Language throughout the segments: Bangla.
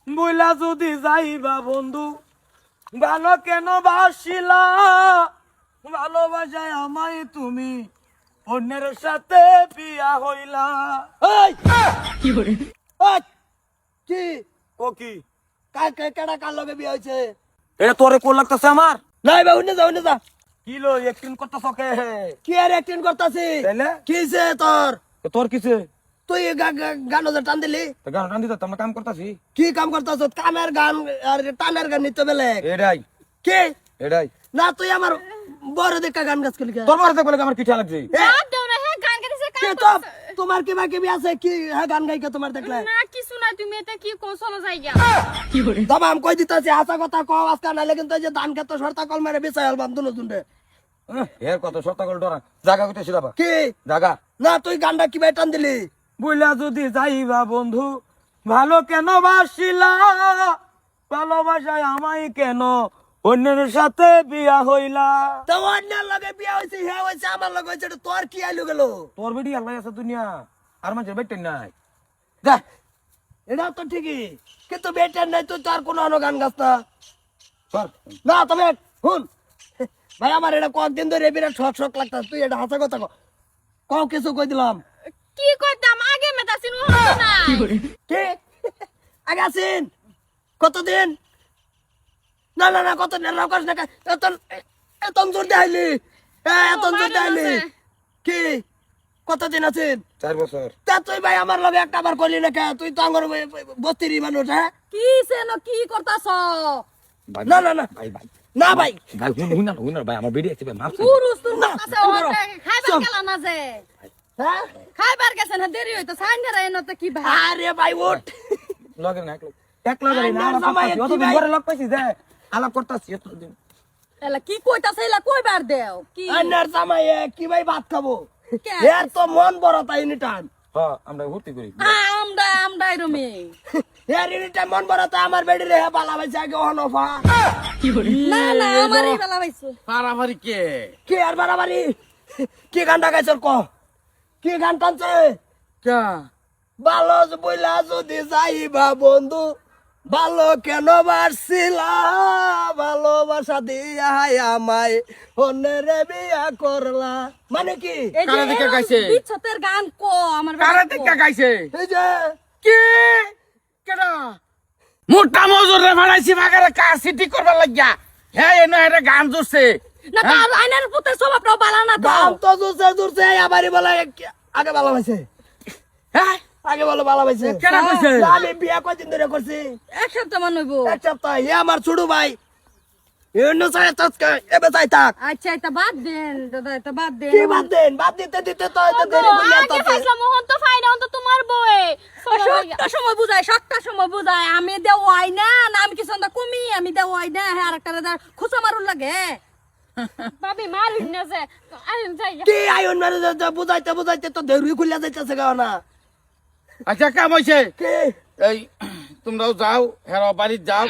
বইলা যদি যাইবা বন্ধু ভালো কেন বাসিলা ভালোবাসায় আমায় তুমি অন্যের সাথে বিয়া হইলা। এই কি করে কি ও কি কেডা কার লগে বিয়ে হয়েছে? এটা তোরে কোন লাগতেছে আমার? নাই বা উনি যা কিলো একদিন করতেছ কে? কি আর অ্যাক্টিং করতাছি? তাইলে কিছে তোর? তোর কিছে? তুই গান যে টান দিলি, গান টান দিতে আমরা কাম করতেছি। কি কাম করতাছ? কামের গান আর টানের গান নিতে বেলে এটাই কি এটাই না? তুই আমার বড় দেখা গান গাছ কলি তোর মারতে বলে আমার কিঠা লাগছে। বাদ দাও না, হ্যাঁ গান গাইতেছে কে কাম তো করতেছে। তোমার কি বাকি আছে কি? হ্যাঁ গান গাইকে তোমার দেখলে না কিছু না, তুমি এটা কি কৌশল যাইগা। তবে আমি কই দিতেছি হাসা কথা কও আজকে, নাইলে কিন্তু এই যে ধান খেত সরতা কল মেরে বেচাই আলবাম দুনো দুনরে। এর কত সত্তা করে ডরা জাগা কইতে সিরাবা কি জাগা না তুই গানটা কি ভাই টান দিলি? বইলা যদি যাইবা বন্ধু ভালো কেন বাসিলা ভালোবাসায় আমায় কেন অন্যের সাথে বিয়া হইলা। তো অন্যের লগে বিয়া হয়েছে, হ্যাঁ হয়েছে, আমার লগে হয়েছে, তোর কি আইলু গেল? তোর বেটি আল্লাহ আছে দুনিয়া আর মানুষের বেটেন নাই। যা এটা তো ঠিকই, কিন্তু বেটার নাই, তুই তো আর কোনো অন্য গান গাছ না। চল না তবে শুন ভাই, আমার এটা কয়েকদিন ধরে বিরাট শখ শখ লাগতাস, তুই এটা হাসা কথা কও কিছু কই দিলাম। কি করতাম আগে মেতাছিন হতো না। কি আগে আছিন কতদিন? না না না কতদিন রাখাস না, এত জোর দেখাইলি, এত জোর দেখাইলি কি? কতদিন আছেন? 4 বছর। তা তুই ভাই আমার লগে একটা বার করলি না কে? তুই তো আমার বস্তিরই মানুষ। হ্যাঁ কি সেন কি করতাছ? ভাই, না না না ভাই ভাই না ভাই, ভাই হুন না ভাই আমার বেটি আছে ভাই মাফ করে। পুরুষ তোর না, কাছে ধরো। খাইবার গেল না যে। হ্যাঁ খাইবার গেছে না, দেরি হইতো সাইন্ডার এনতে কি ভাই। আরে ভাই উঠ। লগে না এক লগে না আইনার আলাপ জামাই করতাছি, কি অতদিন ভাই? পরে লগ পাইছি যে আলাপ করতাছি এতদিন। এলা কি কইতাছে, এলা কইবার দেও কি? আন্নার জামাই কি ভাই ভাত খাবো? কে? এর তো মন বড় তাই এনি টাইম। হ্যাঁ আমরা ভর্তি করি। আমরা এরমে এর এনি টাইম মন বড় তাই আমার বেডি রে বালা ভাই জাগে হনফা। না না আমারই বেলা পাইছো। পারাপারি কে? কি আর বাড়াবাড়ি? কি গানটা গাইছর ক? কি গান টানছে? কা ভালো বইলা যদি যাইবা বন্ধু ভালো কেন বাসিলা ভালোবাসা দিয়া আমায় অন্যের বিয়া করলা, মানে কি? এই যে কারা দিকে গাইছে? বিচ্ছতের গান কো আমার কারা দেখা গাইছে? এই যে কি কেডা মোটা মজুরে বানাইছি মাগারে কার সিটি করবার লাগিয়া। হ্যাঁ এনে এটা গান জুরছে। না তো আইনার পুতের স্বভাবটাও বালা না তো। দাম তো জুরছে জুরছে, আবারই বলে আগে ভালো হয়েছে, হ্যাঁ আগে বলো ভালো হয়েছে। কেডা কইছে? আমি বিয়া কয়দিন ধরে করছি? এক সপ্তাহ মান হইব। এক সপ্তাহ। এ আমার ছোট ভাই এন্ন চাই তৎকা এবে চাই থাক। আচ্ছা এটা বাদ দেন দাদা, এটা বাদ দেন। কি বাদ দেন? বাদ দিতে দিতে তো হয়তো দেরি করে আগে আসতেছে। ফাইসলা মোহন তো ফাইনা তো তোমার বই। সবটা সময় বুঝায়, সবটা সময় বুঝায়। আমি দেও আই না, না আমি কিছু না কমি, আমি দেও আই না। হ্যাঁ আরেকটা দাদা খুচা মারুন লাগে। ভাবি মারুন না যে আইন যাই। কি আইন মানে বুঝাইতে বুঝাইতে তো দেরি খুলে যাইতেছে গাও না। আচ্ছা কাম হইছে। কি এই তোমরাও যাও হেরা বাড়ি যাও।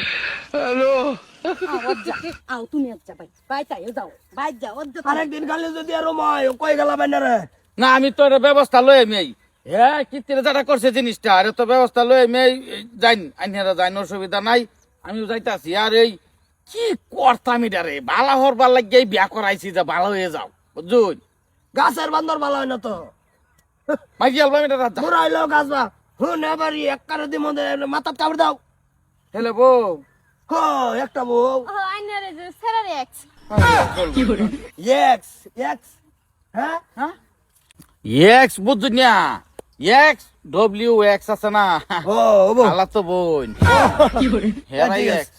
হ্যালো আও তুমি আচ্ছা ভাই ভাই তাই যাও, ভাই যাও। আরেকদিন খালি যদি আর ময় কই গেলাম না রে। না আমি তো এটা ব্যবস্থা লই আমি। হ্যাঁ কিত্তিরে যারা করছে জিনিসটা আরে তো ব্যবস্থা লই আমি যাইন আইনারা যাইন, অসুবিধা নাই। আমিও যাইতাছি। আর এই কি করতাম এটা রে, বালা হরবার লাগিয়ে বিয়া করাইছি যে ভালো হয়ে যাও বুঝুন। গাছের বান্দর ভালো হয় না তো, মাইকি আলবাম এটা রাত ঘুরাইলো গাছ বা হুন এবার একটারে দি মধ্যে মাথার কামড় দাও। হেলে বউ ক একটা বউ আইনারে যে সেরা এক্স। X x. হ্যাঁ হ্যাঁ এক্স বুঝুন না, এক্স ডব্লিউ এক্স আছে না, ও বউ আলা তো বোন হেরাই ঠিক আছে। এক্স।